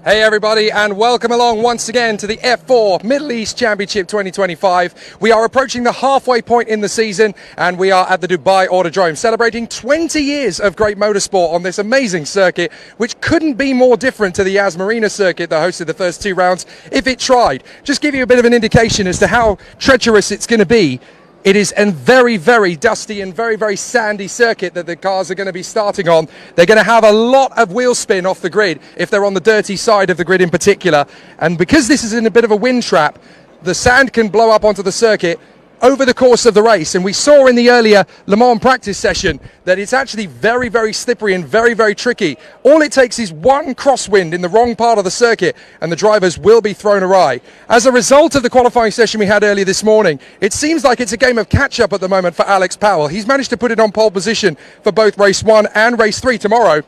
Hey everybody, and welcome along once again to the F4 Middle East Championship 2025. We are approaching the halfway point in the season, and we are at the Dubai Autodrome celebrating 20 years of great motorsport on this amazing circuit, which couldn't be more different to the Yas Marina circuit that hosted the first two rounds if it tried. Just give you a bit of an indication as to how treacherous it's going to be. It is a very, very dusty and very, very sandy circuit that the cars are going to be starting on. They're going to have a lot of wheel spin off the grid if they're on the dirty side of the grid in particular. And because this is in a bit of a wind trap, the sand can blow up onto the circuit over the course of the race. And we saw in the earlier Le Mans practice session that it's actually very, very slippery and very, very tricky. All it takes is one crosswind in the wrong part of the circuit and the drivers will be thrown awry. As a result of the qualifying session we had earlier this morning, it seems like it's a game of catch-up at the moment for Alex Powell. He's managed to put it on pole position for both race 1 and race 3 tomorrow.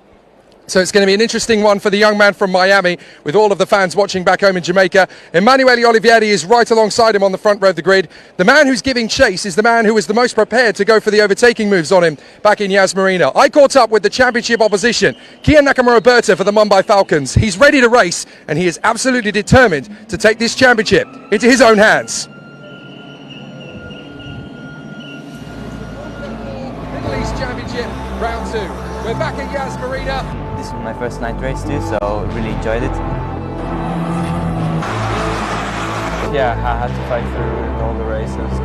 So it's going to be an interesting one for the young man from Miami, with all of the fans watching back home in Jamaica. Emanuele Olivieri is right alongside him on the front row of the grid. The man who's giving chase is the man who was the most prepared to go for the overtaking moves on him back in Yas Marina. I caught up with the championship opposition, Kia Nakamura Berta for the Mumbai Falcons. He's ready to race, and he is absolutely determined to take this championship into his own hands. Middle East Championship, round 2. We're back at Yas Marina. This is my first night race too, so really enjoyed it. Yeah, I had to fight through all the races.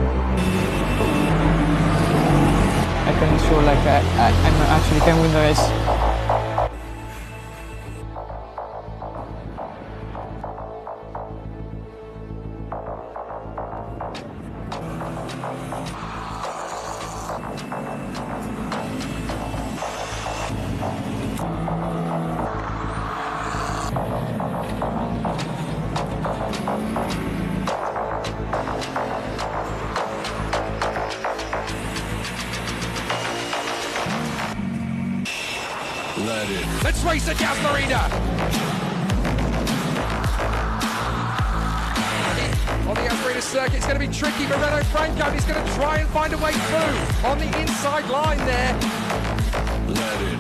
I can show like I actually can win the race. Let's race at Yas Marina. On the Yas Marina circuit, it's going to be tricky for Renault Franco. He's going to try and find a way through on the inside line there. Let it.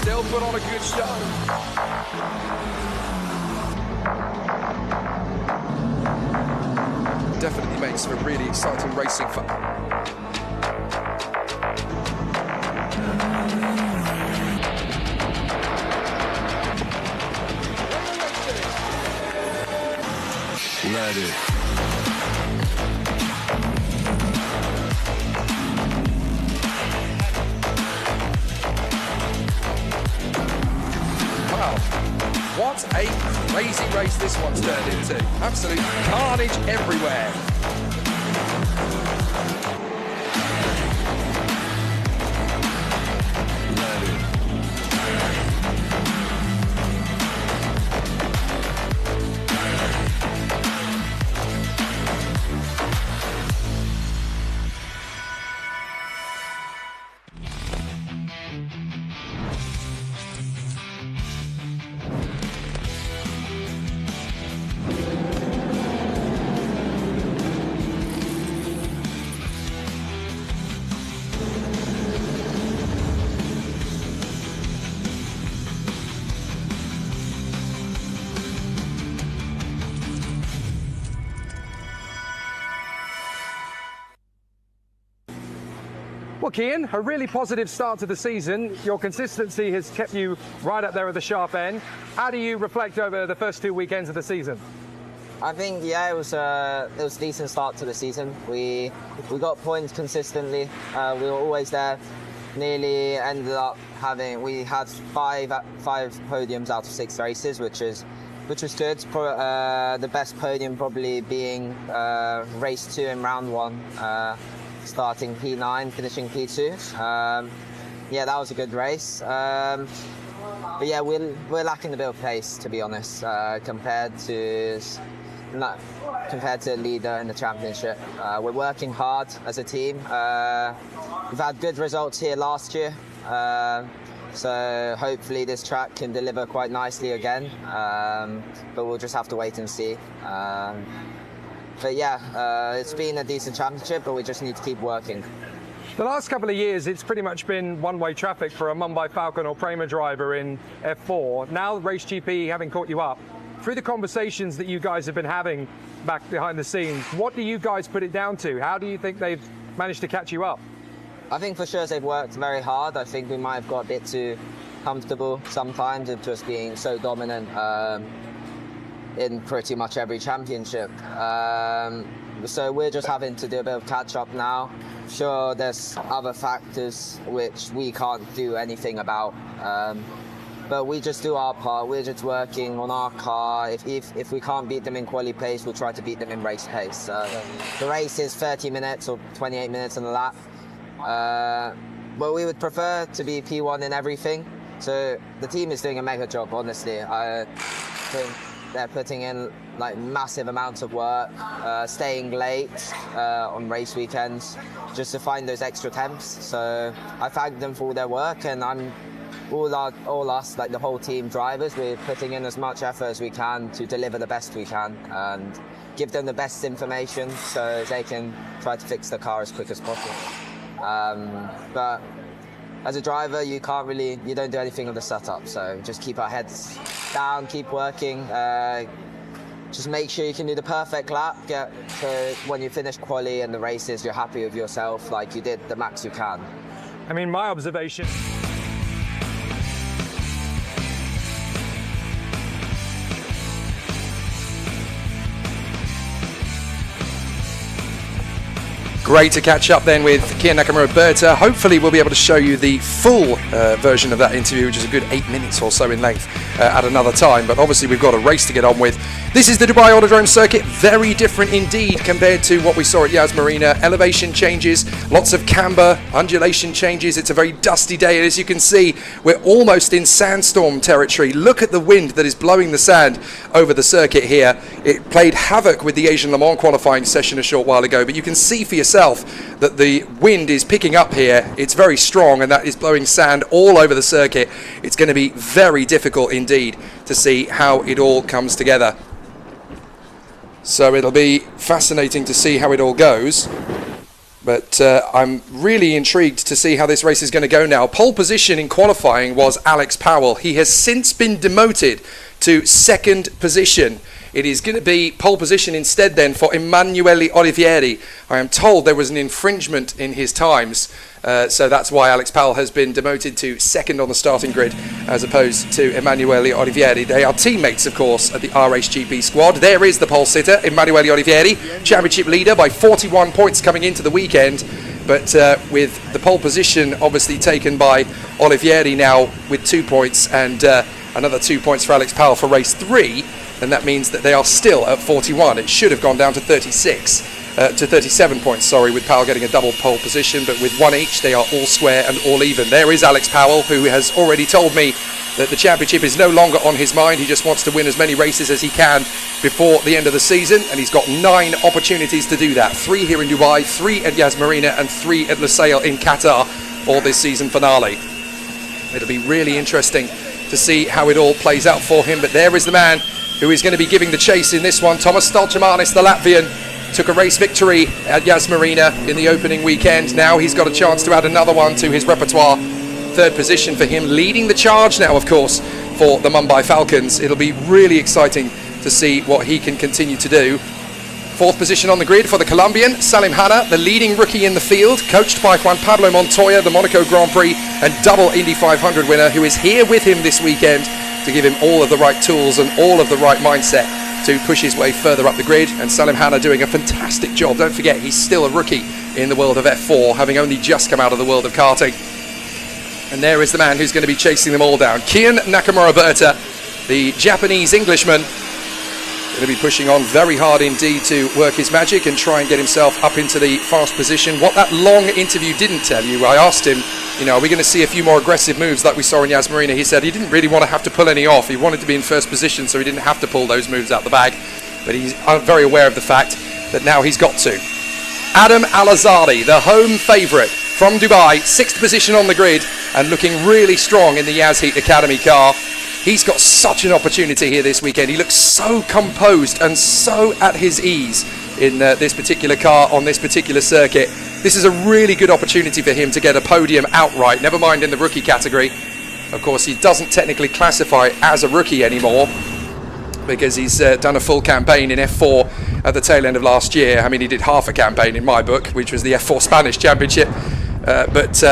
Still put on a good show. Definitely makes for really exciting racing fun. Let it. What a crazy race this one's turned into. Absolute carnage everywhere. Well, Kian, a really positive start to the season. Your consistency has kept you right up there at the sharp end. How do you reflect over the first 2 weekends of the season? I think it was a decent start to the season. We got points consistently. We were always there. Nearly ended up we had five podiums out of 6 races, which was good. The best podium probably being race 2 in round 1. Starting P9, finishing P2. Yeah, that was a good race. But yeah, we're lacking a bit of pace, to be honest, compared to not compared to the leader in the championship. We're working hard as a team. We've had good results here last year, so hopefully this track can deliver quite nicely again, but we'll just have to wait and see. But yeah, it's been a decent championship, but we just need to keep working. The last couple of years, it's pretty much been one-way traffic for a Mumbai Falcon or Prema driver in F4. Now, Race GP having caught you up, through the conversations that you guys have been having back behind the scenes, what do you guys put it down to? How do you think they've managed to catch you up? I think for sure they've worked very hard. I think we might have got a bit too comfortable sometimes of just being so dominant in pretty much every championship. So we're just having to do a bit of catch up now. Sure, there's other factors which we can't do anything about, but we just do our part. We're just working on our car. If we can't beat them in quali pace, we'll try to beat them in race pace. The race is 30 minutes or 28 minutes on the lap. But we would prefer to be P1 in everything. So the team is doing a mega job, honestly. I think they're putting in like massive amounts of work, staying late on race weekends just to find those extra temps. So I thank them for all their work, and all us, like the whole team drivers, we're putting in as much effort as we can to deliver the best we can and give them the best information so they can try to fix the car as quick as possible. But as a driver, you don't do anything on the setup, so just keep our heads down, keep working, just make sure you can do the perfect lap, get to when you finish quali and the races, you're happy with yourself, like you did the max you can. I mean, my observation... Great to catch up then with Kian Nakamura Berta. Hopefully we'll be able to show you the full version of that interview, which is a good 8 minutes or so in length at another time. But obviously we've got a race to get on with. This is the Dubai Autodrome circuit. Very different indeed compared to what we saw at Yas Marina. Elevation changes, lots of camber, undulation changes. It's a very dusty day, and as you can see, we're almost in sandstorm territory. Look at the wind that is blowing the sand over the circuit here. It played havoc with the Asian Le Mans qualifying session a short while ago, but you can see for yourself that the wind is picking up here. It's very strong, and that is blowing sand all over the circuit. It's going to be very difficult indeed to see how it all comes together. So it'll be fascinating to see how it all goes. But I'm really intrigued to see how this race is going to go now. Pole position in qualifying was Alex Powell. He has since been demoted to second position. It is going to be pole position instead then for Emanuele Olivieri. I am told there was an infringement in his times, so that's why Alex Powell has been demoted to second on the starting grid as opposed to Emanuele Olivieri. They are teammates, of course, at the RHGP squad. There is the pole sitter, Emanuele Olivieri, championship leader by 41 points coming into the weekend. But with the pole position obviously taken by Olivieri now with 2 points and another 2 points for Alex Powell for race 3, and that means that they are still at 41. It should have gone down to 37 points, sorry, with Powell getting a double pole position, but with one each, they are all square and all even. There is Alex Powell, who has already told me that the championship is no longer on his mind. He just wants to win as many races as he can before the end of the season, and he's got 9 opportunities to do that. 3 here in Dubai, 3 at Yas Marina, and 3 at Lusail in Qatar for this season finale. It'll be really interesting to see how it all plays out for him, but there is the man who is going to be giving the chase in this one. Thomas Stolchemanis, the Latvian, took a race victory at Yas Marina in the opening weekend. Now he's got a chance to add another one to his repertoire. 3rd position for him, leading the charge now, of course, for the Mumbai Falcons. It'll be really exciting to see what he can continue to do. 4th position on the grid for the Colombian, Salim Hanna, the leading rookie in the field, coached by Juan Pablo Montoya, the Monaco Grand Prix and double Indy 500 winner, who is here with him this weekend to give him all of the right tools and all of the right mindset to push his way further up the grid. And Salim Hanna doing a fantastic job. Don't forget, he's still a rookie in the world of F4, having only just come out of the world of karting. And there is the man who's going to be chasing them all down. Kian Nakamura Berta, the Japanese Englishman, going to be pushing on very hard indeed to work his magic and try and get himself up into the fast position. What that long interview didn't tell you, I asked him, are we going to see a few more aggressive moves like we saw in Yas Marina? He said he didn't really want to have to pull any off. He wanted to be in first position, so he didn't have to pull those moves out the bag. but he's very aware of the fact that now he's got to. Adam Al-Azadi, the home favourite from Dubai, 6th position on the grid and looking really strong in the Yas Heat Academy car. He's got such an opportunity here this weekend. He looks so composed and so at his ease in this particular car on this particular circuit. This is a really good opportunity for him to get a podium outright, never mind in the rookie category. Of course, he doesn't technically classify as a rookie anymore because he's done a full campaign in F4 at the tail end of last year. I mean, he did half a campaign in my book, which was the F4 Spanish Championship. But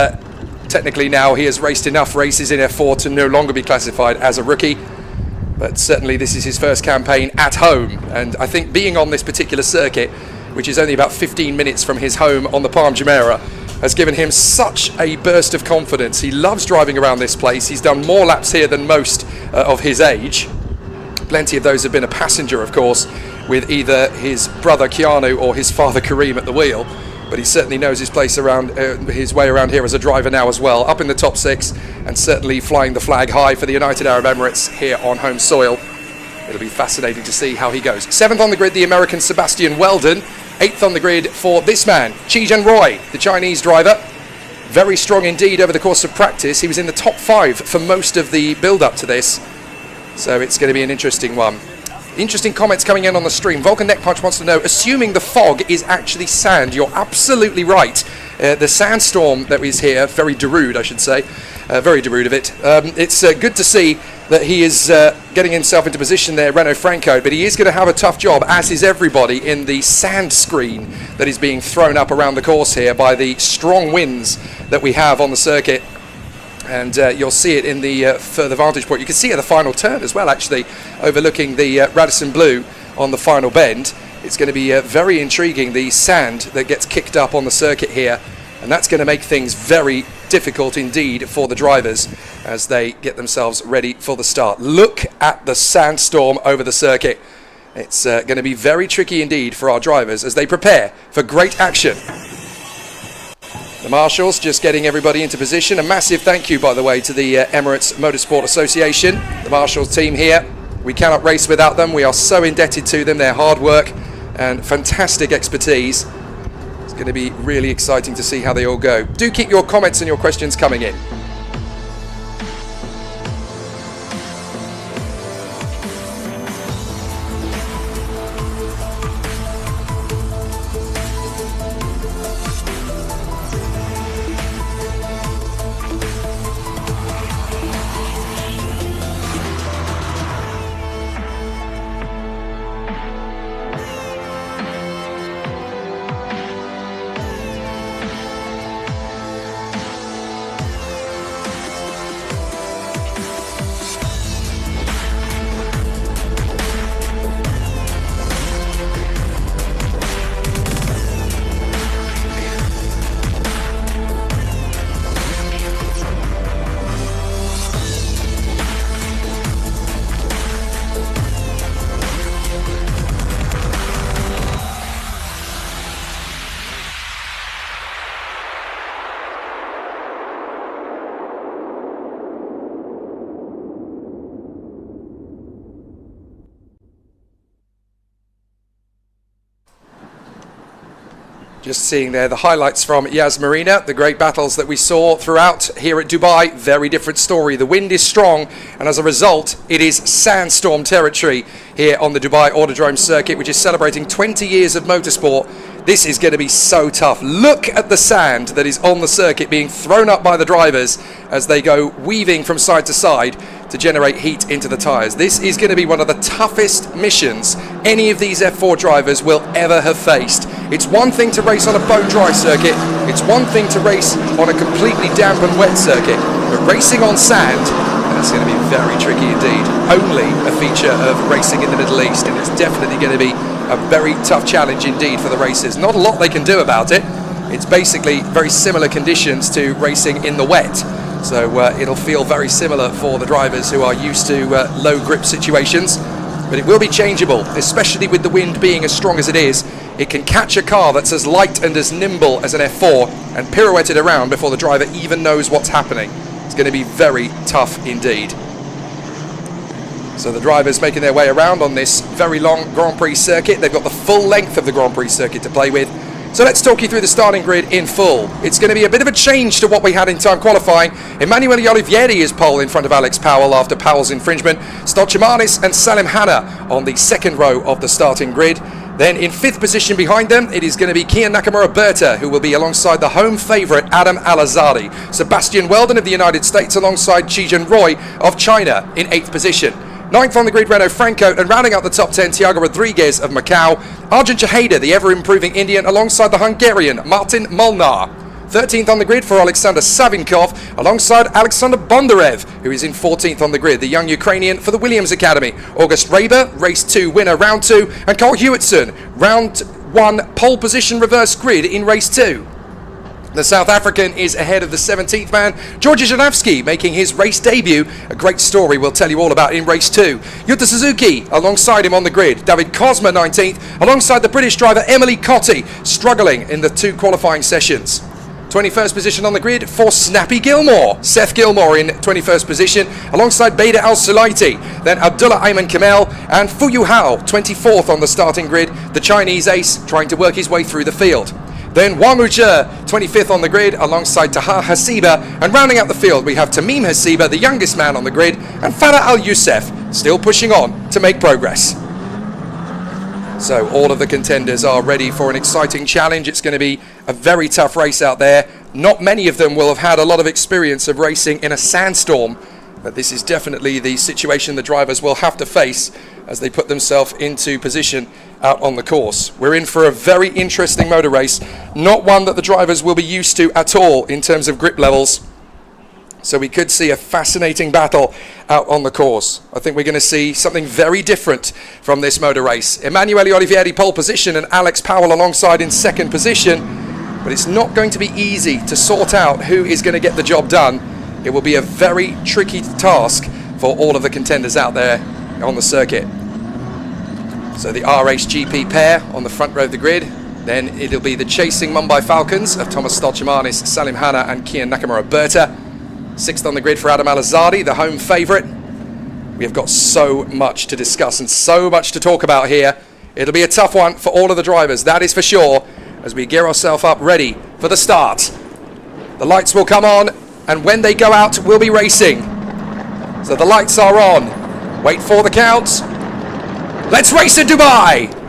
technically now he has raced enough races in F4 to no longer be classified as a rookie. But certainly this is his first campaign at home. And I think being on this particular circuit, which is only about 15 minutes from his home on the Palm Jumeirah, has given him such a burst of confidence. He loves driving around this place. He's done more laps here than most of his age. Plenty of those have been a passenger, of course, with either his brother Keanu or his father Kareem at the wheel. But he certainly knows his place around, his way around here as a driver now as well. Up in the top 6 and certainly flying the flag high for the United Arab Emirates here on home soil. It'll be fascinating to see how he goes. 7th on the grid, the American Sebastian Weldon. 8th on the grid for this man, Chi Zhenrui, the Chinese driver. Very strong indeed over the course of practice. He was in the top 5 for most of the build-up to this. So it's going to be an interesting one. Interesting comments coming in on the stream. Vulcan Neck Punch wants to know, assuming the fog is actually sand. You're absolutely right. The sandstorm that is here, very Darude, I should say, very Darude of it. It's good to see that he is getting himself into position there, Renault Franco, but he is going to have a tough job, as is everybody, in the sand screen that is being thrown up around the course here by the strong winds that we have on the circuit. And you'll see it in the further vantage point. You can see at the final turn as well, actually, overlooking the Radisson Blue on the final bend. It's going to be very intriguing, the sand that gets kicked up on the circuit here. And that's going to make things very difficult indeed for the drivers as they get themselves ready for the start. Look at the sandstorm over the circuit. It's going to be very tricky indeed for our drivers as they prepare for great action. The marshals just getting everybody into position. A massive thank you, by the way, to the Emirates Motorsport Association, the marshals team here. We cannot race without them. We are so indebted to them, their hard work and fantastic expertise. It's going to be really exciting to see how they all go. Do keep your comments and your questions coming in. Just seeing there the highlights from Yas Marina, the great battles that we saw throughout here at Dubai. Very different story. The wind is strong, and as a result, it is sandstorm territory here on the Dubai Autodrome circuit, which is celebrating 20 years of motorsport. This is going to be so tough. Look at the sand that is on the circuit being thrown up by the drivers as they go weaving from side to side to generate heat into the tyres. This is going to be one of the toughest missions any of these F4 drivers will ever have faced. It's one thing to race on a bone dry circuit, it's one thing to race on a completely damp and wet circuit, but racing on sand, that's going to be very tricky indeed. Only a feature of racing in the Middle East, and it's definitely going to be a very tough challenge indeed for the racers. Not a lot they can do about it. It's basically very similar conditions to racing in the wet. So it'll feel very similar for the drivers who are used to low grip situations. But it will be changeable, especially with the wind being as strong as it is. It can catch a car that's as light and as nimble as an F4 and pirouette it around before the driver even knows what's happening. It's going to be very tough indeed. So the drivers making their way around on this very long Grand Prix circuit. They've got the full length of the Grand Prix circuit to play with. So let's talk you through the starting grid in full. It's going to be a bit of a change to what we had in time qualifying. Emanuele Olivieri is pole in front of Alex Powell after Powell's infringement. Stolchemanis and Salim Hanna on the second row of the starting grid. Then in fifth position behind them, it is going to be Kian Nakamura Berta, who will be alongside the home favourite Adam Al-Azadi. Sebastian Weldon of the United States alongside Qizhen Roy of China in eighth position. Ninth on the grid, Renault Franco, and rounding out the top 10, Thiago Rodriguez of Macau. Arjun Chaheda, the ever-improving Indian, alongside the Hungarian Martin Molnar. 13th on the grid for Alexander Savinkov, alongside Alexander Bondarev, who is in 14th on the grid, the young Ukrainian for the Williams Academy. August Raber, race 2 winner, round 2, and Cole Hewitson, round 1 pole position reverse grid in race 2. The South African is ahead of the 17th man, Georgi Janowski, making his race debut. A great story we'll tell you all about in race 2. Yuta Suzuki alongside him on the grid. David Cosma 19th, alongside the British driver Emily Cotti, struggling in the 2 qualifying sessions. 21st position on the grid for Snappy Gilmore. Seth Gilmore in 21st position, alongside Beda Al-Sulaiti. Then Abdullah Ayman Kamel and Fu Yu Hao, 24th on the starting grid. The Chinese ace trying to work his way through the field. Then Wang Wuzhe, 25th on the grid, alongside Taha Hasiba. And rounding out the field, we have Tamim Hasiba, the youngest man on the grid, and Farah Al-Youssef, still pushing on to make progress. So all of the contenders are ready for an exciting challenge. It's going to be a very tough race out there. Not many of them will have had a lot of experience of racing in a sandstorm, but this is definitely the situation the drivers will have to face as they put themselves into position out on the course. We're in for a very interesting motor race, not one that the drivers will be used to at all in terms of grip levels. So we could see a fascinating battle out on the course. I think we're going to see something very different from this motor race. Emanuele Olivieri pole position and Alex Powell alongside in second position. But it's not going to be easy to sort out who is going to get the job done. It will be a very tricky task for all of the contenders out there on the circuit. So the RHGP pair on the front row of the grid. Then it'll be the chasing Mumbai Falcons of Thomas Stolchemanis, Salim Hanna and Kian Nakamura Berta. 6th on the grid for Adam Al-Azadi, the home favourite. We have got so much to discuss and so much to talk about here. It'll be a tough one for all of the drivers, that is for sure, as we gear ourselves up ready for the start. The lights will come on, and when they go out, we'll be racing. So the lights are on. Wait for the count. Let's race in Dubai!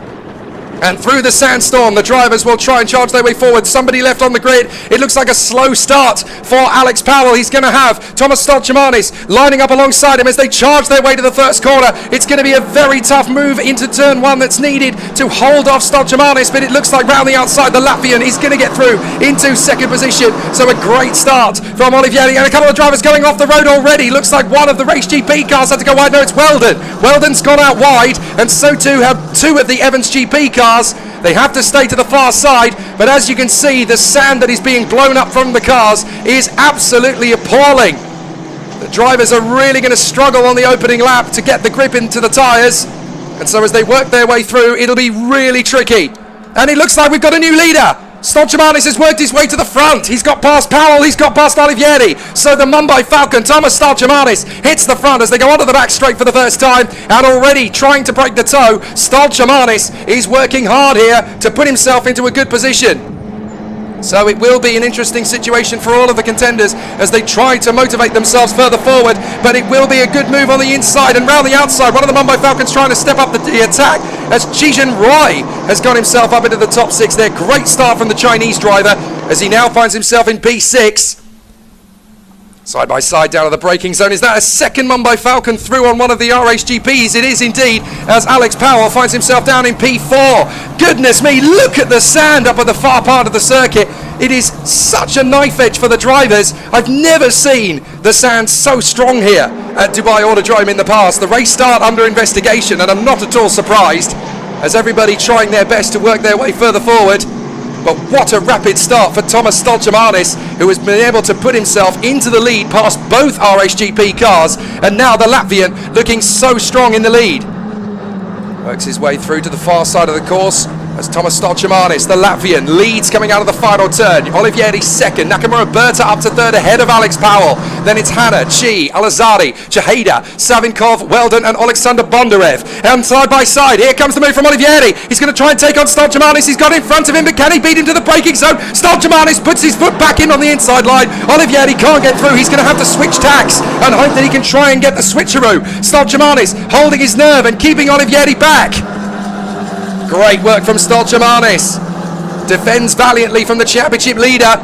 And through the sandstorm, the drivers will try and charge their way forward. Somebody left on the grid. It looks like a slow start for Alex Powell. He's going to have Thomas Stolchemanis lining up alongside him as they charge their way to the first corner. It's going to be a very tough move into turn 1 that's needed to hold off Stolchemanis, but it looks like round the outside, the Latvian is going to get through into second position. So a great start from Olivieri, and a couple of drivers going off the road already. Looks like one of the Race GP cars had to go wide. No, it's Weldon. Weldon's gone out wide, and so too have 2 of the Evans GP cars. They have to stay to the far side, but as you can see, the sand that is being blown up from the cars is absolutely appalling. The drivers are really going to struggle on the opening lap to get the grip into the tyres, and so as they work their way through, it'll be really tricky. And it looks like we've got a new leader. Stolchemanis has worked his way to the front. He's got past Powell, he's got past Olivieri. So the Mumbai Falcon, Thomas Stolchemanis, hits the front as they go onto the back straight for the first time, and already trying to break the toe. Stolchemanis is working hard here to put himself into a good position. So it will be an interesting situation for all of the contenders as they try to motivate themselves further forward, but it will be a good move on the inside and round the outside. One of the Mumbai Falcons trying to step up the attack as Qizhen Roy has got himself up into the top 6 there. Great start from the Chinese driver as he now finds himself in P6. Side by side down to the braking zone. Is that a second Mumbai Falcon through on one of the RHGPs? It is indeed, as Alex Powell finds himself down in P4. Goodness me, look at the sand up at the far part of the circuit. It is such a knife edge for the drivers. I've never seen the sand so strong here at Dubai Autodrome in the past. The race start under investigation, and I'm not at all surprised as everybody trying their best to work their way further forward. But what a rapid start for Thomas Stolchemanis, who has been able to put himself into the lead past both RHGP cars, and now the Latvian looking so strong in the lead. Works his way through to the far side of the course, as Thomas Stolchemanis, the Latvian, leads coming out of the final turn. Olivieri second, Nakamura Berta up to third ahead of Alex Powell. Then it's Hanna, Chi, Alazari, Jaheda, Savinkov, Weldon and Alexander Bondarev. And side by side, here comes the move from Olivieri. He's going to try and take on Stolchemanis. He's got in front of him, but can he beat him to the braking zone? Stolchemanis puts his foot back in on the inside line. Olivieri can't get through. He's going to have to switch tacks and hope that he can try and get the switcheroo. Stolchemanis holding his nerve and keeping Olivieri back. Great work from Stolchemanis. Defends valiantly from the championship leader.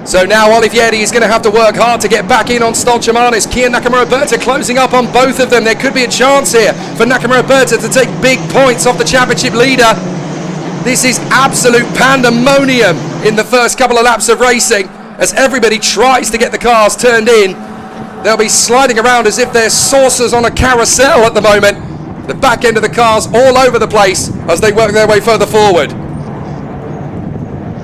So now Olivieri is going to have to work hard to get back in on Stolchemanis. Kia Nakamura Berta closing up on both of them. There could be a chance here for Nakamura Berta to take big points off the championship leader. This is absolute pandemonium in the first couple of laps of racing as everybody tries to get the cars turned in. They'll be sliding around as if they're saucers on a carousel at the moment. The back end of the cars all over the place as they work their way further forward.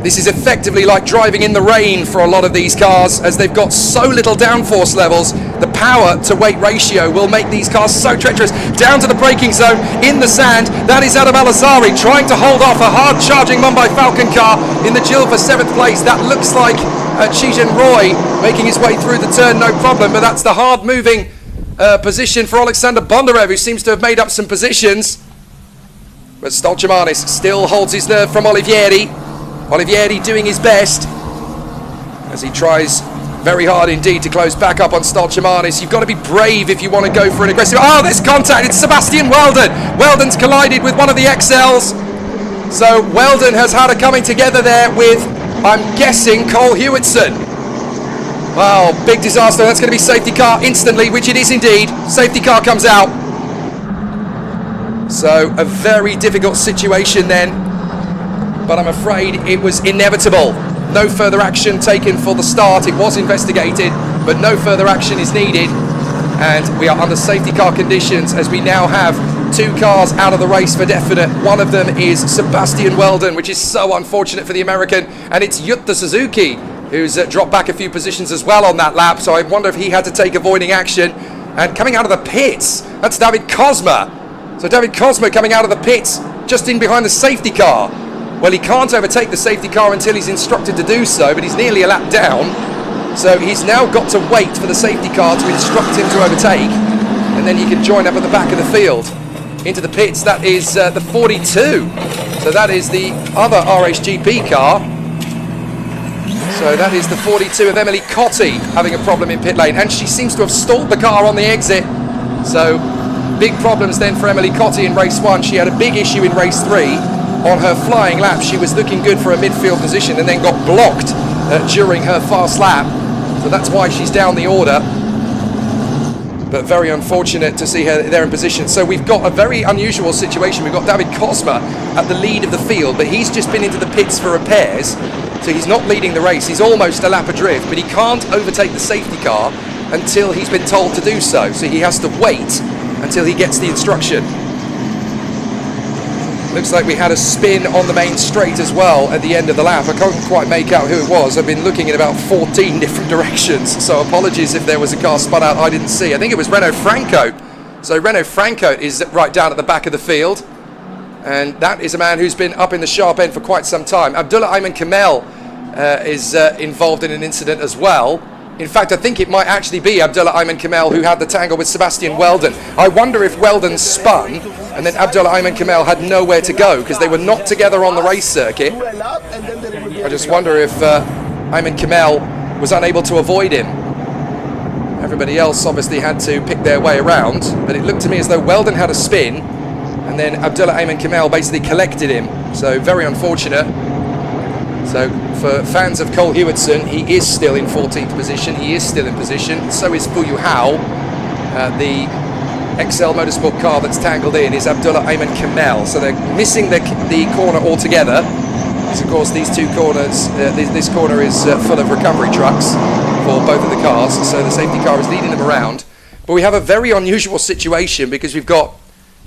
This is effectively like driving in the rain for a lot of these cars as they've got so little downforce levels. The power to weight ratio will make these cars so treacherous. Down to the braking zone in the sand. That is Adam Alazari trying to hold off a hard charging Mumbai Falcon car in the duel for 7th place. That looks like Chijan Roy making his way through the turn, no problem, but that's the hard moving position for Alexander Bondarev, who seems to have made up some positions. But Stolchemanis still holds his nerve from Olivieri. Olivieri doing his best as he tries very hard indeed to close back up on Stolchemanis. You've got to be brave if you want to go for an aggressive... Oh, there's contact. It's Sebastian Weldon. Weldon's collided with one of the XLs. So Weldon has had a coming together there with, I'm guessing, Cole Hewitson. Wow, big disaster. That's going to be safety car instantly, which it is indeed. Safety car comes out. So a very difficult situation then, but I'm afraid it was inevitable. No further action taken for the start. It was investigated, but no further action is needed. And we are under safety car conditions as we now have 2 cars out of the race for definite. One of them is Sebastian Weldon, which is so unfortunate for the American, and it's Yutta Suzuki, who's dropped back a few positions as well on that lap, so I wonder if he had to take avoiding action. And coming out of the pits, that's David Kozma. So David Kozma coming out of the pits, just in behind the safety car. Well, he can't overtake the safety car until he's instructed to do so, but he's nearly a lap down. So he's now got to wait for the safety car to instruct him to overtake, and then he can join up at the back of the field. Into the pits, that is the 42. So that is the other RHGP car. So that is the 42 of Emily Cotti having a problem in pit lane, and she seems to have stalled the car on the exit. So big problems then for Emily Cotti in race 1. She had a big issue in race 3. On her flying lap, she was looking good for a midfield position and then got blocked during her fast lap. So that's why she's down the order. But very unfortunate to see her there in position. So we've got a very unusual situation. We've got David Kozma at the lead of the field, but he's just been into the pits for repairs. So he's not leading the race. He's almost a lap adrift, but he can't overtake the safety car until he's been told to do so. So he has to wait until he gets the instruction. Looks like we had a spin on the main straight as well at the end of the lap. I can't quite make out who it was. I've been looking in about 14 different directions, so apologies if there was a car spun out I didn't see. I think it was Renault Franco. So Renault Franco is right down at the back of the field, and that is a man who's been up in the sharp end for quite some time. Abdullah Ayman Kamel is involved in an incident as well. In fact, I think it might actually be Abdullah Ayman Kamel who had the tangle with Sebastian Weldon. I wonder if Weldon spun and then Abdullah Ayman Kamel had nowhere to go because they were not together on the race circuit. I just wonder if Ayman Kamel was unable to avoid him. Everybody else obviously had to pick their way around, but it looked to me as though Weldon had a spin and then Abdullah Ayman Kamel basically collected him. So very unfortunate. So for fans of Cole Hewitson, he is still in 14th position. He is still in position. So is Fu Yu Hao. The XL Motorsport car that's tangled in is Abdullah Ayman Kamel. So they're missing the corner altogether. Because of course these two corners, this corner is full of recovery trucks for both of the cars. So the safety car is leading them around. But we have a very unusual situation because we've got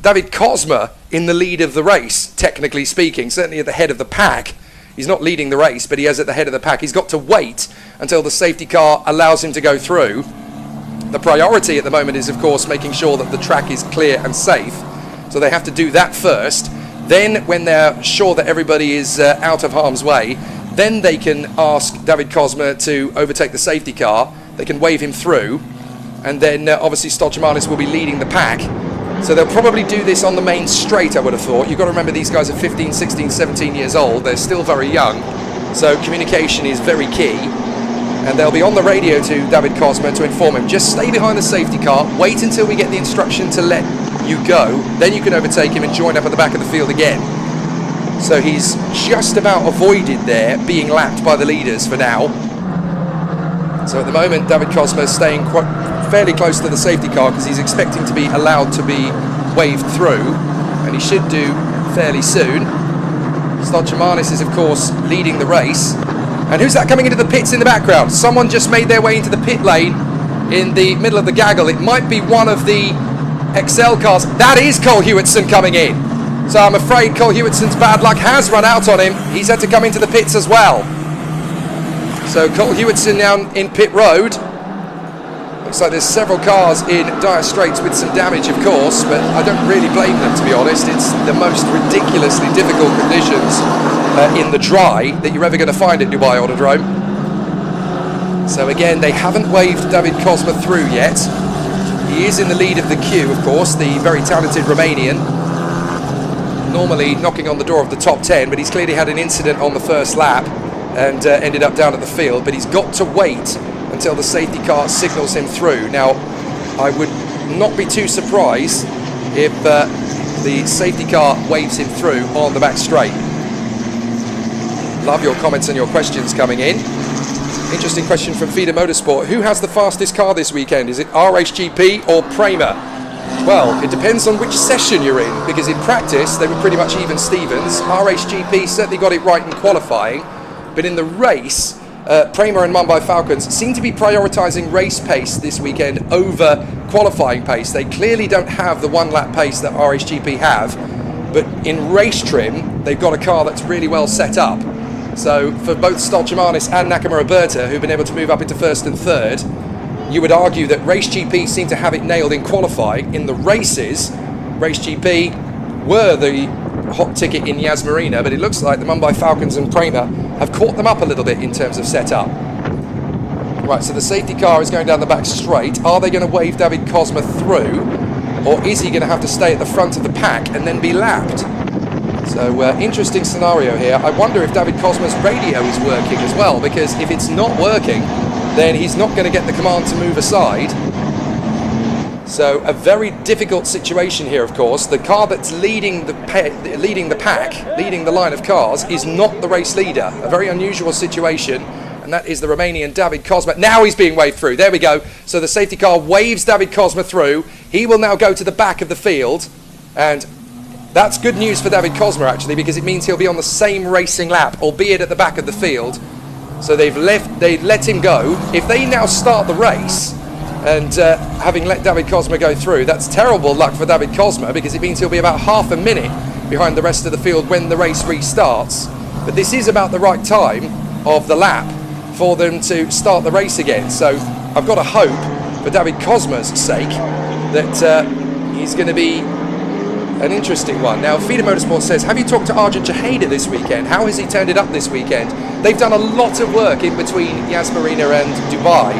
David Kozma in the lead of the race, technically speaking, certainly at the head of the pack. He's not leading the race, but he is at the head of the pack. He's got to wait until the safety car allows him to go through. The priority at the moment is, of course, making sure that the track is clear and safe. So they have to do that first. Then when they're sure that everybody is out of harm's way, then they can ask David Kozma to overtake the safety car. They can wave him through, and then obviously Stolchamanis will be leading the pack. So they'll probably do this on the main straight, I would have thought. You've got to remember these guys are 15, 16, 17 years old. They're still very young, so communication is very key. And they'll be on the radio to David Kozma to inform him, just stay behind the safety car, wait until we get the instruction to let you go, then you can overtake him and join up at the back of the field again. So he's just about avoided there being lapped by the leaders for now. So at the moment, David Kozma is staying fairly close to the safety car because he's expecting to be allowed to be waved through, and he should do fairly soon. Stolchamanis is, of course, leading the race. And who's that coming into the pits in the background? Someone just made their way into the pit lane in the middle of the gaggle. It might be one of the XL cars. That is Cole Hewitson coming in. So I'm afraid Cole Hewitson's bad luck has run out on him. He's had to come into the pits as well. So Cole Hewitson now in pit road. Looks like there's several cars in dire straits with some damage, of course, but I don't really blame them, to be honest. It's the most ridiculously difficult conditions in the dry that you're ever going to find at Dubai Autodrome. So again, they haven't waved David Kozma through yet. He is in the lead of the queue, of course, the very talented Romanian. Normally knocking on the door of the top 10, but he's clearly had an incident on the first lap and ended up down at the field. But he's got to wait until the safety car signals him through. Now, I would not be too surprised if the safety car waves him through on the back straight. Love your comments and your questions coming in. Interesting question from Feeder Motorsport. Who has the fastest car this weekend? Is it RHGP or Prema? Well, it depends on which session you're in, because in practice they were pretty much even Stevens. RHGP certainly got it right in qualifying, but in the race, Prema and Mumbai Falcons seem to be prioritising race pace this weekend over qualifying pace. They clearly don't have the one lap pace that RHGP have, but in race trim, they've got a car that's really well set up. So for both Stolchamanis and Nakamura Berta, who've been able to move up into first and third, you would argue that Race GP seem to have it nailed in qualifying. In the races, Race GP were the hot ticket in Yas Marina, but it looks like the Mumbai Falcons and Prema have caught them up a little bit in terms of setup. Right, so the safety car is going down the back straight. Are they going to wave David Kozma through, or is he going to have to stay at the front of the pack and then be lapped? So interesting scenario here. I wonder if David Kozma's radio is working as well, because if it's not working, then he's not going to get the command to move aside. So a very difficult situation here, of course. The car that's leading the pack, leading the line of cars, is not the race leader. A very unusual situation, and that is the Romanian David Kozma. Now he's being waved through. There we go. So the safety car waves David Kozma through. He will now go to the back of the field, and that's good news for David Kozma, actually, because it means he'll be on the same racing lap, albeit at the back of the field. So they let him go. If they now start the race, and having let David Kozma go through, that's terrible luck for David Kozma, because it means he'll be about half a minute behind the rest of the field when the race restarts. But this is about the right time of the lap for them to start the race again. So I've got to hope, for David Kozma's sake, that he's going to be an interesting one. Now, Feeder Motorsport says, have you talked to Arjun Chaheda this weekend? How has he turned it up this weekend? They've done a lot of work in between Yas Marina and Dubai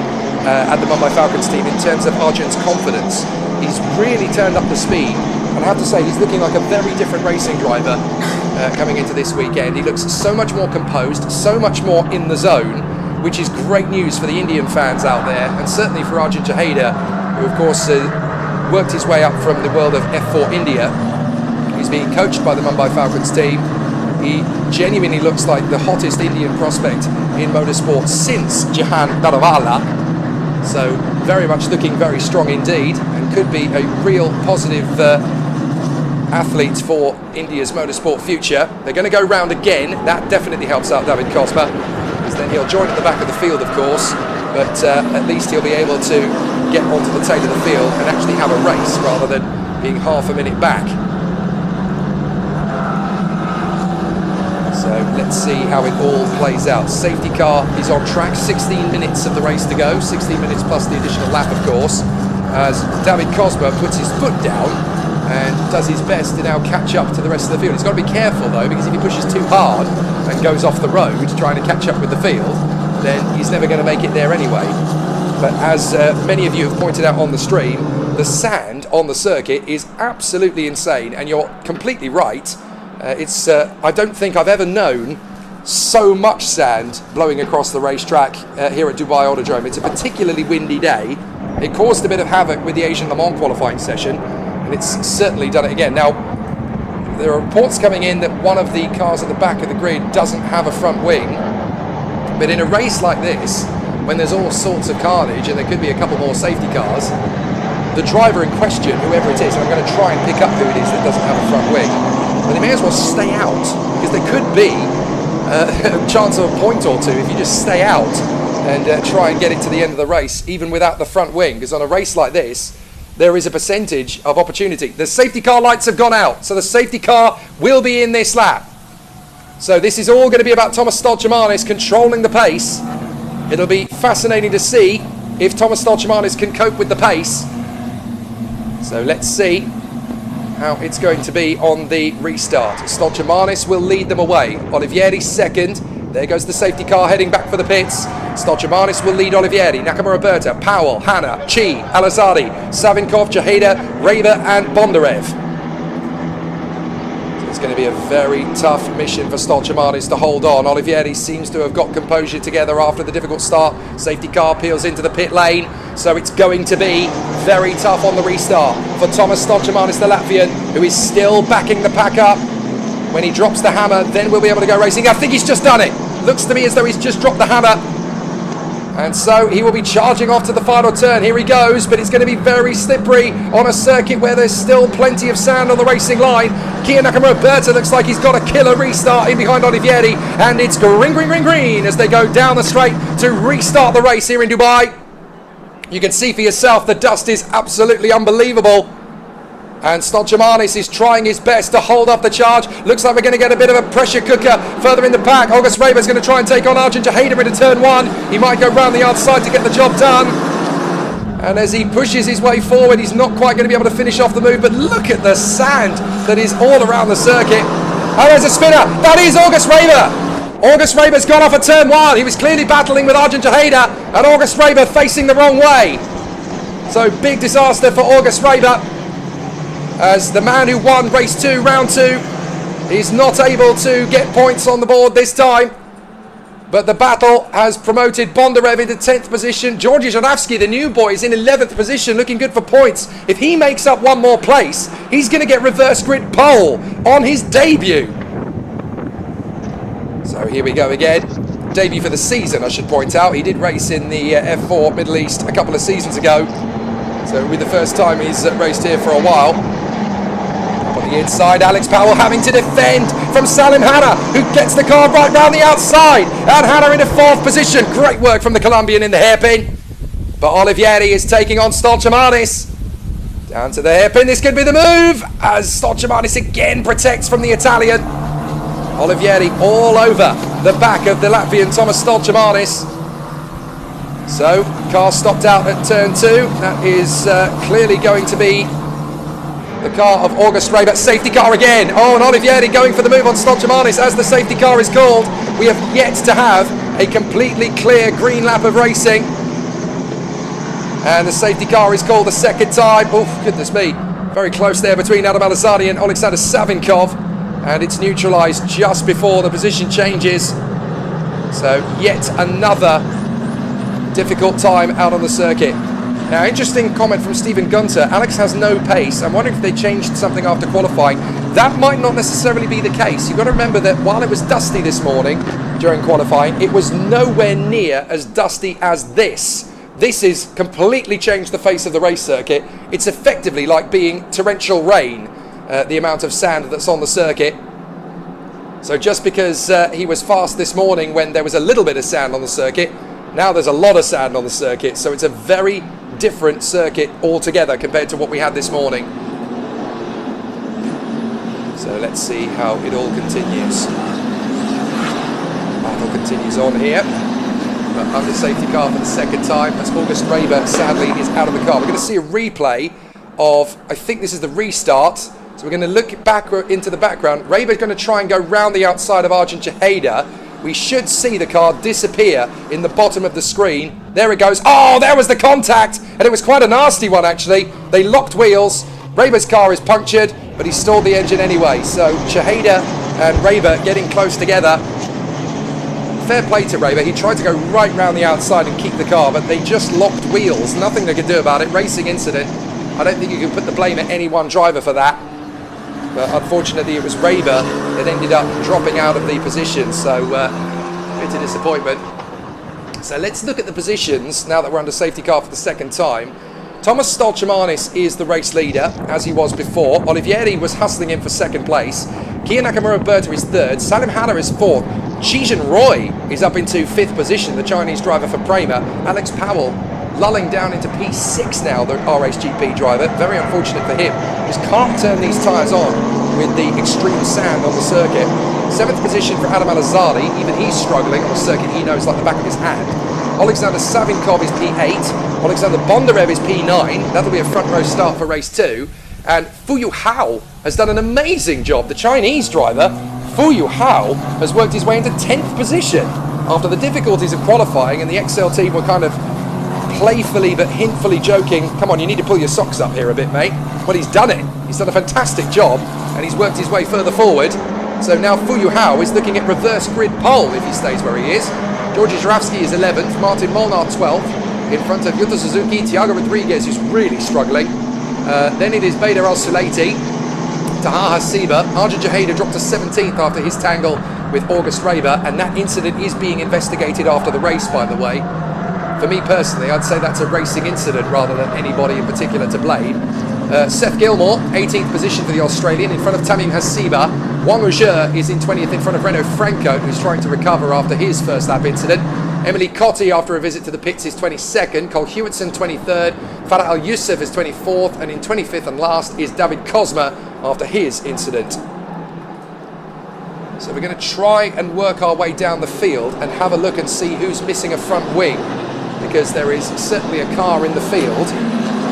at the Mumbai Falcons team in terms of Arjun's confidence. He's really turned up the speed, and I have to say he's looking like a very different racing driver coming into this weekend. He looks so much more composed, so much more in the zone, which is great news for the Indian fans out there, and certainly for Arjun Chaheda, who of course worked his way up from the world of F4 India. He's being coached by the Mumbai Falcons team. He genuinely looks like the hottest Indian prospect in motorsport since Jahan Darawala. So very much looking very strong indeed, and could be a real positive athlete for India's motorsport future. They're going to go round again. That definitely helps out David Kozma, because then he'll join at the back of the field, of course, but at least he'll be able to get onto the tail of the field and actually have a race rather than being half a minute back. So let's see how it all plays out. Safety car is on track, 16 minutes of the race to go, 16 minutes plus the additional lap, of course, as David Kozma puts his foot down and does his best to now catch up to the rest of the field. He's got to be careful though, because if he pushes too hard and goes off the road trying to catch up with the field, then he's never going to make it there anyway. But as many of you have pointed out on the stream, the sand on the circuit is absolutely insane, and you're completely right. I don't think I've ever known so much sand blowing across the racetrack here at Dubai Autodrome. It's a particularly windy day. It caused a bit of havoc with the Asian Le Mans qualifying session, and it's certainly done it again. Now, there are reports coming in that one of the cars at the back of the grid doesn't have a front wing, but in a race like this, when there's all sorts of carnage and there could be a couple more safety cars, the driver in question, whoever it is, and I'm going to try and pick up who it is that doesn't have a front wing, but they may as well stay out, because there could be a chance of a point or two if you just stay out and try and get it to the end of the race, even without the front wing, because on a race like this, there is a percentage of opportunity. The safety car lights have gone out, so the safety car will be in this lap. So this is all going to be about Thomas Stoltjemanis controlling the pace. It'll be fascinating to see if Thomas Stoltjemanis can cope with the pace. So let's see how it's going to be on the restart. Stoltjemanis will lead them away. Olivieri second. There goes the safety car heading back for the pits. Stoltjemanis will lead Olivieri, Nakamura, Berta, Powell, Hanna, Chi, Alazadi, Savinkov, Jaheda, Raber and Bondarev. So it's going to be a very tough mission for Stoltjemanis to hold on. Olivieri seems to have got composure together after the difficult start. Safety car peels into the pit lane, so it's going to be very tough on the restart for Thomas Stoltjemanis, the Latvian, who is still backing the pack up. When he drops the hammer, then we'll be able to go racing. I think he's just done it. Looks to me as though he's just dropped the hammer. And so he will be charging off to the final turn. Here he goes, but it's going to be very slippery on a circuit where there's still plenty of sand on the racing line. Kia Nakamura Berta looks like he's got a killer restart in behind Olivieri, and it's green, green, green, green as they go down the straight to restart the race here in Dubai. You can see for yourself the dust is absolutely unbelievable. And Stoltjemanis is trying his best to hold up the charge. Looks like we're going to get a bit of a pressure cooker further in the pack. August Raber is going to try and take on Arjun Jaheda into turn one. He might go round the outside to get the job done. And as he pushes his way forward, he's not quite going to be able to finish off the move. But look at the sand that is all around the circuit. And there's a spinner. That is August Raber. August Raber's gone off at turn one. He was clearly battling with Arjun Jaheda, and August Raber facing the wrong way. So big disaster for August Raber, as the man who won race 2, round 2, is not able to get points on the board this time. But the battle has promoted Bondarev into 10th position. Georgi Janavsky, the new boy, is in 11th position, looking good for points. If he makes up one more place, he's going to get reverse grid pole on his debut. So here we go again. Debut for the season, I should point out. He did race in the F4 Middle East a couple of seasons ago. So it'll be the first time he's raced here for a while. On the inside, Alex Powell having to defend from Salim Hanna, who gets the car right round the outside. And Hanna into 4th position. Great work from the Colombian in the hairpin. But Olivieri is taking on Stoltjemanis. Down to the hairpin, this could be the move, as Stoltjemanis again protects from the Italian. Olivieri all over the back of the Latvian Thomas Stoltjemanis. So, car stopped out at turn 2. That is clearly going to be the car of August Raber. Safety car again. Oh, and Olivieri going for the move on Stoltjemanis as the safety car is called. We have yet to have a completely clear green lap of racing. And the safety car is called the second time. Oh, goodness me. Very close there between Adam Alazadi and Alexander Savinkov. And it's neutralised just before the position changes. So yet another difficult time out on the circuit. Now, interesting comment from Stephen Gunter. Alex has no pace. I'm wondering if they changed something after qualifying. That might not necessarily be the case. You've got to remember that while it was dusty this morning during qualifying, it was nowhere near as dusty as this. This has completely changed the face of the race circuit. It's effectively like being torrential rain, the amount of sand that's on the circuit. So just because he was fast this morning when there was a little bit of sand on the circuit, now there's a lot of sand on the circuit. So it's a very different circuit altogether compared to what we had this morning. So let's see how it all continues. Battle continues on here. But under safety car for the second time, as August Raber sadly is out of the car. We're going to see a replay of, I think this is the restart. So we're going to look back into the background. Reber's going to try and go round the outside of Arjun Chaheda. We should see the car disappear in the bottom of the screen. There it goes. Oh, there was the contact. And it was quite a nasty one, actually. They locked wheels. Reber's car is punctured, but he stalled the engine anyway. So Chaheda and Reber getting close together. Fair play to Reber. He tried to go right round the outside and keep the car, but they just locked wheels. Nothing they could do about it. Racing incident. I don't think you can put the blame at any one driver for that. But unfortunately, it was Reber that ended up dropping out of the position. So, bit of disappointment. So let's look at the positions now that we're under safety car for the second time. Thomas Stolchamanis is the race leader, as he was before. Olivieri was hustling in for second place. Kia Nakamura Berta is third. Salim Hada is fourth. Chijin Roy is up into fifth position, the Chinese driver for Prema. Alex Powell lulling down into P6 now, the RHGP driver. Very unfortunate for him. Just can't turn these tyres on with the extreme sand on the circuit. Seventh position for Adam Alazadi. Even he's struggling on a circuit he knows like the back of his hand. Alexander Savinkov is P8. Alexander Bondarev is P9. That'll be a front row start for race 2. And Fuyu Hao has done an amazing job. The Chinese driver, Fuyu Hao, has worked his way into 10th position after the difficulties of qualifying, and the XL team were kind of playfully but hintfully joking, come on, you need to pull your socks up here a bit, mate. Well, he's done it. He's done a fantastic job, and he's worked his way further forward. So now Fuyu Hao is looking at reverse grid pole if he stays where he is. Georgi Żurawski is 11th, Martin Molnar 12th, in front of Yuta Suzuki. Thiago Rodriguez, who's really struggling. Then it is Bader Al Sulaiti, Taha Hasiba. Arjun Chaheda dropped to 17th after his tangle with August Reber, and that incident is being investigated after the race, by the way. For me personally, I'd say that's a racing incident rather than anybody in particular to blame. Seth Gilmore, 18th position for the Australian, in front of Tamim Hasiba. Wang Ujie is in 20th in front of Renault Franco, who's trying to recover after his first lap incident. Emily Cotti, after a visit to the pits, is 22nd. Cole Hewitson, 23rd. Farah Al Youssef is 24th. And in 25th and last is David Cosma after his incident. So we're going to try and work our way down the field and have a look and see who's missing a front wing, because there is certainly a car in the field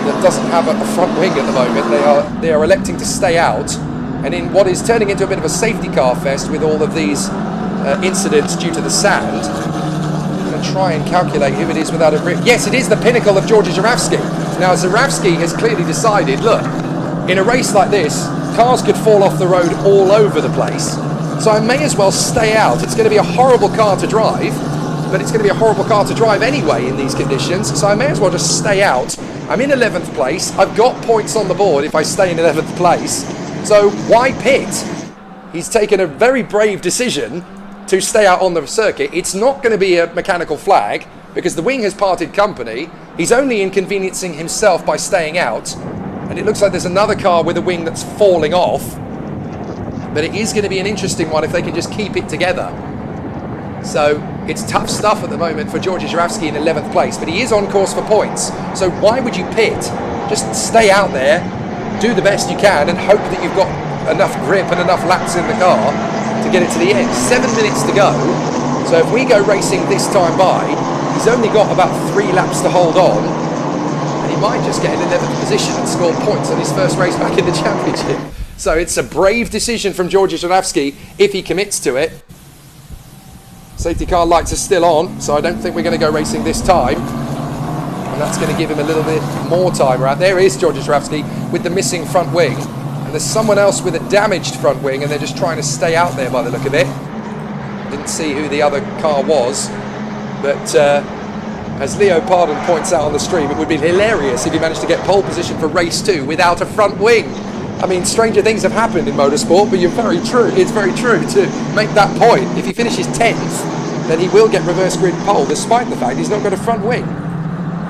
that doesn't have a front wing at the moment. They are electing to stay out, and in what is turning into a bit of a safety car fest with all of these incidents due to the sand, I'm going to try and calculate who it is without a grip. Yes, it is the pinnacle of Georgi Żurawski. Now Żurawski has clearly decided, look, in a race like this, cars could fall off the road all over the place, so I may as well stay out. It's going to be a horrible car to drive, but it's going to be a horrible car to drive anyway in these conditions, so I may as well just stay out. I'm in 11th place. I've got points on the board if I stay in 11th place, so why pit? He's taken a very brave decision to stay out on the circuit. It's not going to be a mechanical flag because the wing has parted company. He's only inconveniencing himself by staying out, and it looks like there's another car with a wing that's falling off, but it is going to be an interesting one if they can just keep it together. So it's tough stuff at the moment for Georgi Żurawski in 11th place, but he is on course for points. So why would you pit? Just stay out there, do the best you can, and hope that you've got enough grip and enough laps in the car to get it to the end. 7 minutes to go. So if we go racing this time by, he's only got about 3 laps to hold on, and he might just get in 11th position and score points on his first race back in the championship. So it's a brave decision from Georgi Żurawski if he commits to it. Safety car lights are still on, so I don't think we're going to go racing this time. And that's going to give him a little bit more time. Right, there is Georgi Żurawski with the missing front wing. And there's someone else with a damaged front wing, and they're just trying to stay out there by the look of it. Didn't see who the other car was. But as Leo Pardon points out on the stream, it would be hilarious if he managed to get pole position for race 2 without a front wing. I mean, stranger things have happened in motorsport, but it's very true to make that point. If he finishes 10th, then he will get reverse grid pole, despite the fact he's not got a front wing.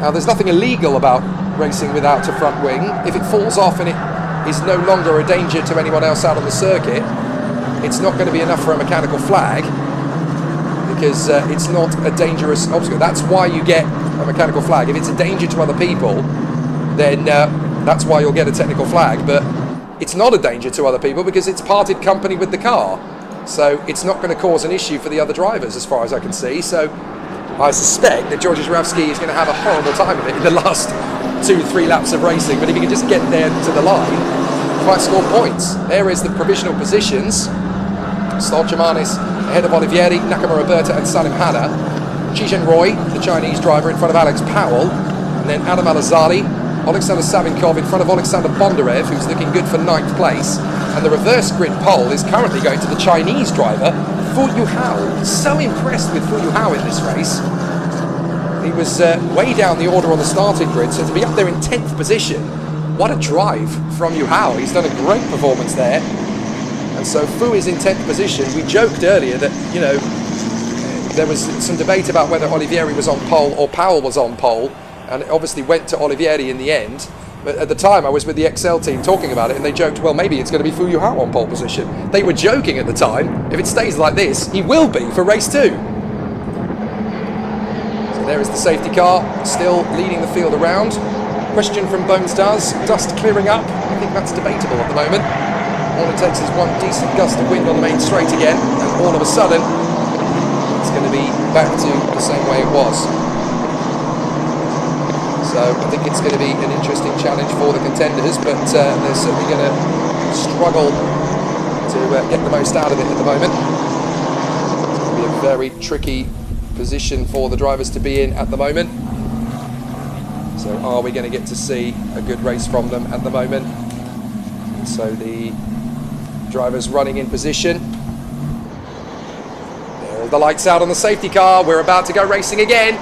Now, there's nothing illegal about racing without a front wing. If it falls off and it is no longer a danger to anyone else out on the circuit, it's not going to be enough for a mechanical flag, because it's not a dangerous obstacle. That's why you get a mechanical flag. If it's a danger to other people, then that's why you'll get a technical flag. But it's not a danger to other people because it's parted company with the car. So it's not going to cause an issue for the other drivers as far as I can see. So I suspect that Georgi Żurawski is going to have a horrible time of it in the last 2-3 laps of racing, but if he can just get there to the line, he might score points. There is the provisional positions. Stolchamanis ahead of Olivieri, Nakamura Berta and Salim Hada. Chichen Roy, the Chinese driver, in front of Alex Powell. And then Adam Alazali, Alexander Savinkov in front of Alexander Bondarev, who's looking good for 9th place. And the reverse grid pole is currently going to the Chinese driver, Fu Yuhao. So impressed with Fu Yuhao in this race. He was way down the order on the starting grid, so to be up there in 10th position, what a drive from Yuhao. He's done a great performance there. And so Fu is in 10th position. We joked earlier that, you know, there was some debate about whether Olivieri was on pole or Powell was on pole, and it obviously went to Olivieri in the end. But at the time I was with the XL team talking about it, and they joked, well, maybe it's going to be Fu Yuhao on pole position. They were joking at the time. If it stays like this, he will be for race 2. So there is the safety car, still leading the field around. Question from Bones does, dust clearing up? I think that's debatable at the moment. All it takes is one decent gust of wind on the main straight again, and all of a sudden, it's going to be back to the same way it was. So I think it's going to be an interesting challenge for the contenders, but they're certainly going to struggle to get the most out of it at the moment. It's going to be a very tricky position for the drivers to be in at the moment. So are we going to get to see a good race from them at the moment? And so the drivers running in position. There are the lights out on the safety car. We're about to go racing again.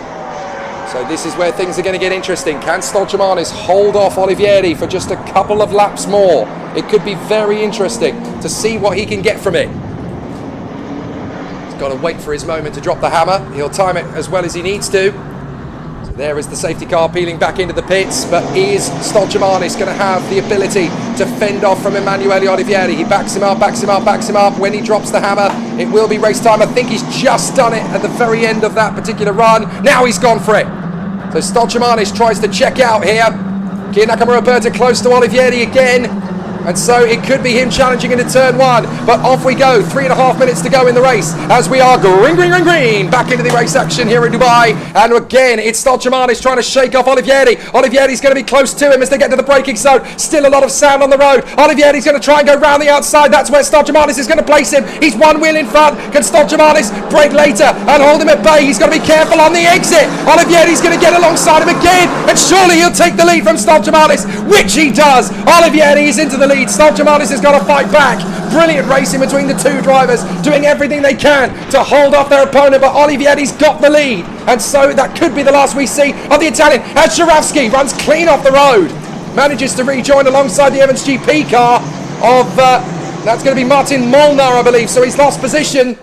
So this is where things are going to get interesting. Can Stolchamanis hold off Olivieri for just a couple of laps more? It could be very interesting to see what he can get from it. He's got to wait for his moment to drop the hammer. He'll time it as well as he needs to. So there is the safety car peeling back into the pits, but is Stolchamanis going to have the ability to fend off from Emanuele Olivieri? He backs him up, backs him up, backs him up. When he drops the hammer, it will be race time. I think he's just done it at the very end of that particular run. Now he's gone for it. So Stolchamanis tries to check out here. Kia Nakamura Berta close to Olivieri again. And so it could be him challenging into turn 1. But off we go. 3.5 minutes to go in the race as we are green, green, green, green. Back into the race action here in Dubai. And again, it's Stolchamanis trying to shake off Olivieri. Olivieri's going to be close to him as they get to the braking zone. Still a lot of sand on the road. Olivieri's going to try and go round the outside. That's where Stolchamanis is going to place him. He's one wheel in front. Can Stolchamanis brake later and hold him at bay? He's got to be careful on the exit. Olivieri's going to get alongside him again. And surely he'll take the lead from Stolchamanis, which he does. Olivieri is into the lead. Stolchamanis has got to fight back. Brilliant racing between the two drivers, doing everything they can to hold off their opponent, but Olivieri's got the lead, and so that could be the last we see of the Italian as Żurawski runs clean off the road, manages to rejoin alongside the Evans GP car of that's going to be Martin Molnar, I believe. So he's lost position.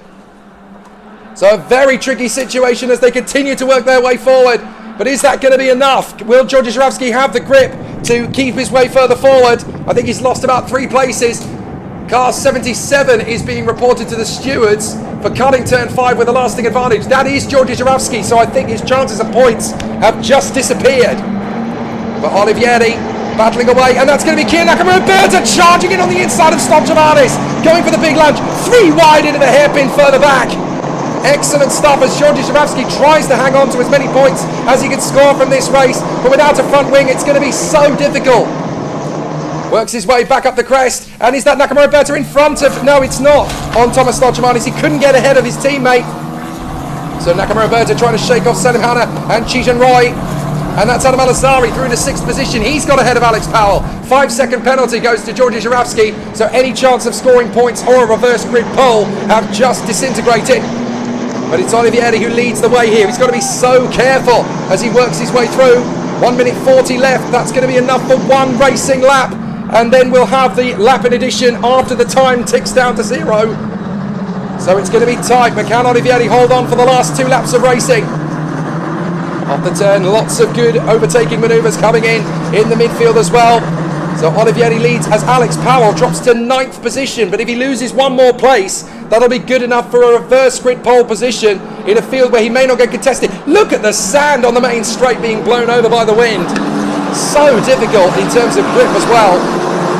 So a very tricky situation as they continue to work their way forward. But is that going to be enough? Will Georgi Żurawski have the grip to keep his way further forward? I think he's lost about 3 places. Car 77 is being reported to the stewards for cutting turn 5 with a lasting advantage. That is Georgi Żurawski, so I think his chances of points have just disappeared. But Olivieri battling away, and that's going to be Kia Nakamura Berta charging in on the inside of Stolchamanis, going for the big lunge, 3 wide into the hairpin further back. Excellent stuff as Georgi Żurawski tries to hang on to as many points as he can score from this race, but without a front wing it's going to be so difficult. Works his way back up the crest, and is that Nakamura Berta in front of... No, it's not. On Thomas Stolchamanis, he couldn't get ahead of his teammate. So Nakamura Berta trying to shake off Salim Hana and Chichen Roy, and that's Adam Alazari through into 6th position. He's got ahead of Alex Powell. 5-second penalty goes to Georgi Żurawski, so any chance of scoring points or a reverse grid pole have just disintegrated. But it's Olivieri who leads the way here. He's got to be so careful as he works his way through. 1 minute 40 left. That's going to be enough for one racing lap. And then we'll have the lap in addition after the time ticks down to 0. So it's going to be tight. But can Olivieri hold on for the last 2 laps of racing? Off the turn, lots of good overtaking manoeuvres coming in the midfield as well. So Olivieri leads as Alex Powell drops to 9th position. But if he loses one more place, that'll be good enough for a reverse grid pole position in a field where he may not get contested. Look at the sand on the main straight being blown over by the wind. So difficult in terms of grip as well.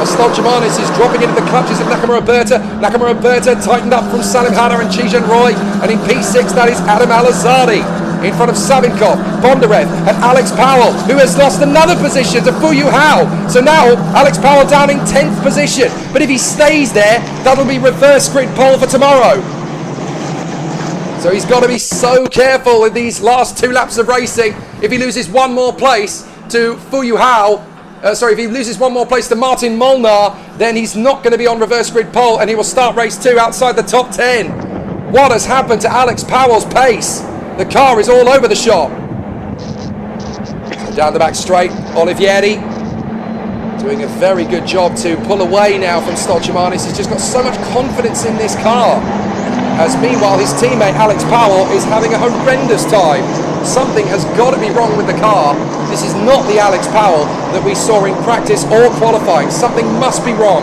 As Stolchamanis is dropping into the clutches of Nakamura Berta. Nakamura Berta tightened up from Salim Hana and Chichen Roy. And in P6 that is Adam Alazadi. in front of Savinkov, Bondarev and Alex Powell, who has lost another position to Fuyu Hao. So now Alex Powell down in 10th position, but if he stays there, that'll be reverse grid pole for tomorrow. So he's got to be so careful in these last 2 laps of racing. If he loses one more place to Fuyu Hao, if he loses one more place to Martin Molnar, then he's not going to be on reverse grid pole and he will start race 2 outside the top 10. What has happened to Alex Powell's pace? The car is all over the shop. So down the back straight, Olivieri doing a very good job to pull away now from Stolchemanis. He's just got so much confidence in this car. As meanwhile, his teammate Alex Powell is having a horrendous time. Something has got to be wrong with the car. This is not the Alex Powell that we saw in practice or qualifying. Something must be wrong.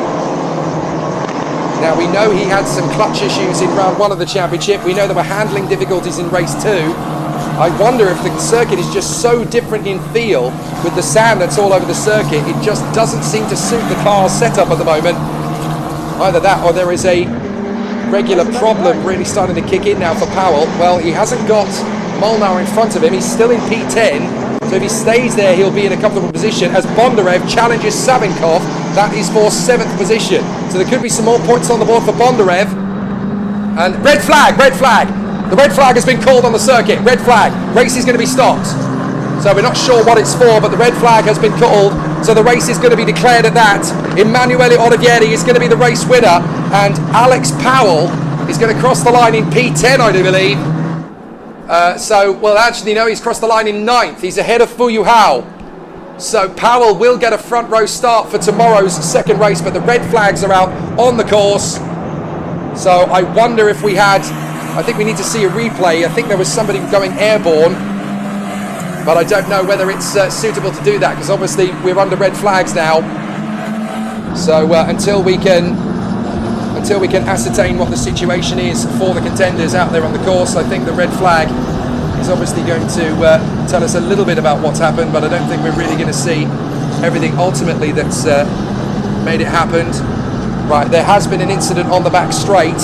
Now, we know he had some clutch issues in round 1 of the championship. We know there were handling difficulties in race 2. I wonder if the circuit is just so different in feel with the sand that's all over the circuit. It just doesn't seem to suit the car's setup at the moment. Either that or there is a regular problem really starting to kick in now for Powell. Well, he hasn't got Molnar in front of him. He's still in P10. So if he stays there, he'll be in a comfortable position as Bondarev challenges Savinkov. That is for 7th position. So there could be some more points on the board for Bondarev. And red flag, red flag. The red flag has been called on the circuit. Red flag. Race is going to be stopped. So we're not sure what it's for, but the red flag has been called. So the race is going to be declared at that. Emanuele Olivieri is going to be the race winner. And Alex Powell is going to cross the line in P10, I do believe. No, he's crossed the line in 9th. He's ahead of Fuyu Hao. So Powell will get a front row start for tomorrow's second race, but the red flags are out on the course. So I wonder if I think we need to see a replay. I think there was somebody going airborne, but I don't know whether it's suitable to do that because obviously we're under red flags now. So until we can ascertain what the situation is for the contenders out there on the course, I think the red flag is obviously going to tell us a little bit about what's happened, but I don't think we're really going to see everything ultimately that's made it happen. Right, there has been an incident on the back straight,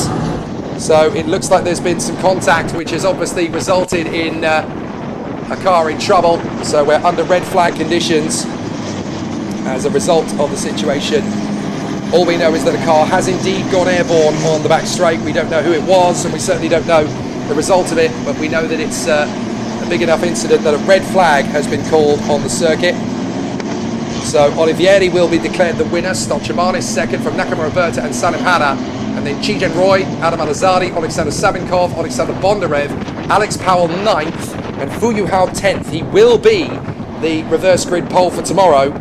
so it looks like there's been some contact which has obviously resulted in a car in trouble. So we're under red flag conditions as a result of the situation. All we know is that a car has indeed gone airborne on the back straight. We don't know who it was, and we certainly don't know the result of it, but we know that it's a big enough incident that a red flag has been called on the circuit. So Olivieri will be declared the winner, Stolchemanis second from Nakamura Berta and Salim Hanna, and then Chijen Roy, Adam Alazadi, Alexander Savinkov, Alexander Bondarev, Alex Powell 9th, and Fuyu Hao 10th. He will be the reverse grid pole for tomorrow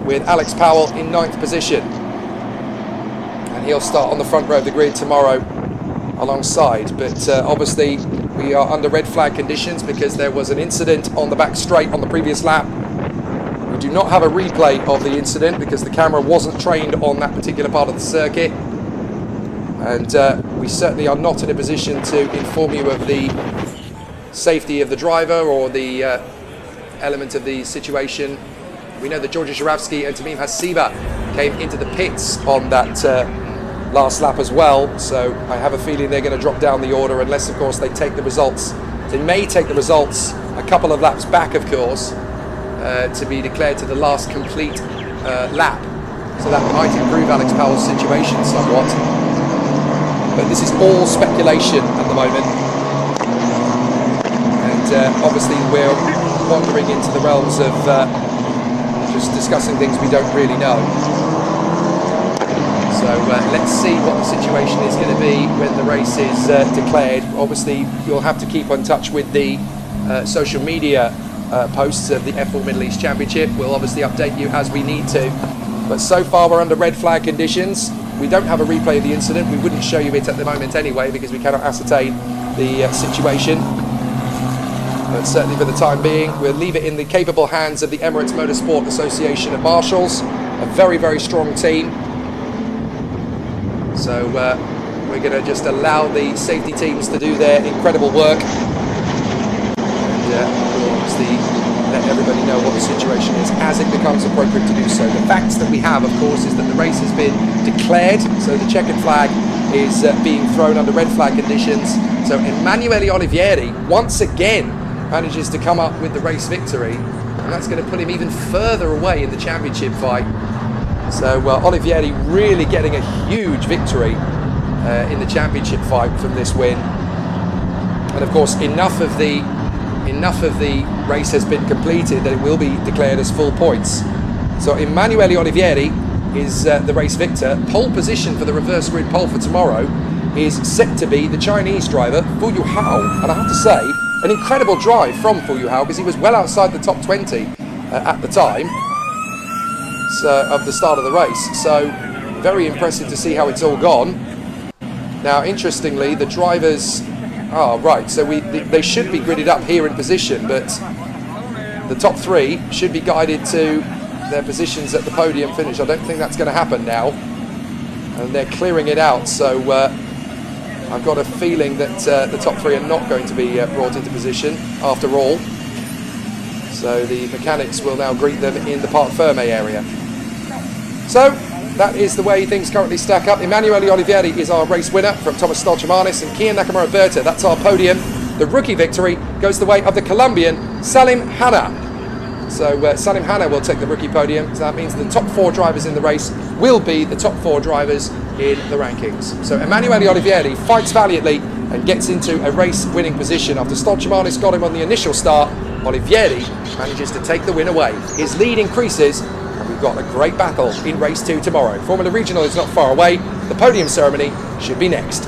with Alex Powell in 9th position. And he'll start on the front row of the grid tomorrow alongside. But obviously we are under red flag conditions because there was an incident on the back straight on the previous lap. We do not have a replay of the incident because the camera wasn't trained on that particular part of the circuit. And we certainly are not in a position to inform you of the safety of the driver or the element of the situation. We know that Georgi Zhuravsky and Tamim Hasiba came into the pits on that last lap as well, so I have a feeling they're going to drop down the order unless of course they take the results. They may take the results a couple of laps back, of course, to be declared to the last complete lap, so that might improve Alex Powell's situation somewhat, but this is all speculation at the moment, and obviously we're wandering into the realms of just discussing things we don't really know. So let's see what the situation is going to be when the race is declared. Obviously you'll have to keep in touch with the social media posts of the F4 Middle East Championship. We'll obviously update you as we need to, but so far we're under red flag conditions. We don't have a replay of the incident. We wouldn't show you it at the moment anyway because we cannot ascertain the situation. But certainly for the time being, we'll leave it in the capable hands of the Emirates Motorsport Association of Marshals, a very, very strong team. So we're going to just allow the safety teams to do their incredible work. And we'll obviously let everybody know what the situation is as it becomes appropriate to do so. The facts that we have, of course, is that the race has been declared. So the checkered flag is being thrown under red flag conditions. So Emanuele Olivieri, once again, manages to come up with the race victory, and that's going to put him even further away in the championship fight. So Olivieri really getting a huge victory in the championship fight from this win. And of course, enough of the race has been completed that it will be declared as full points. So Emanuele Olivieri is the race victor. Pole position for the reverse grid pole for tomorrow is set to be the Chinese driver Fu Yuhao, and I have to say, an incredible drive from Fu Yuhao, because he was well outside the top 20 at the time of the start of the race. So very impressive to see how it's all gone. Now, interestingly, the drivers. Right, so they should be gridded up here in position, but the top 3 should be guided to their positions at the podium finish. I don't think that's going to happen now, and they're clearing it out. So I've got a feeling that the top 3 are not going to be brought into position after all. So the mechanics will now greet them in the Parc Ferme area. So that is the way things currently stack up. Emanuele Olivieri is our race winner from Thomas Stolchamanis, and Kian Nakamura Berta, that's our podium. The rookie victory goes the way of the Colombian Salim Hanna. So Salim Hanna will take the rookie podium. So that means the top 4 drivers in the race will be the top 4 drivers in the rankings. So Emanuele Olivieri fights valiantly and gets into a race winning position. After Stolchamanis got him on the initial start, Olivieri manages to take the win away. His lead increases, and we've got a great battle in race 2 tomorrow. Formula Regional is not far away. The podium ceremony should be next.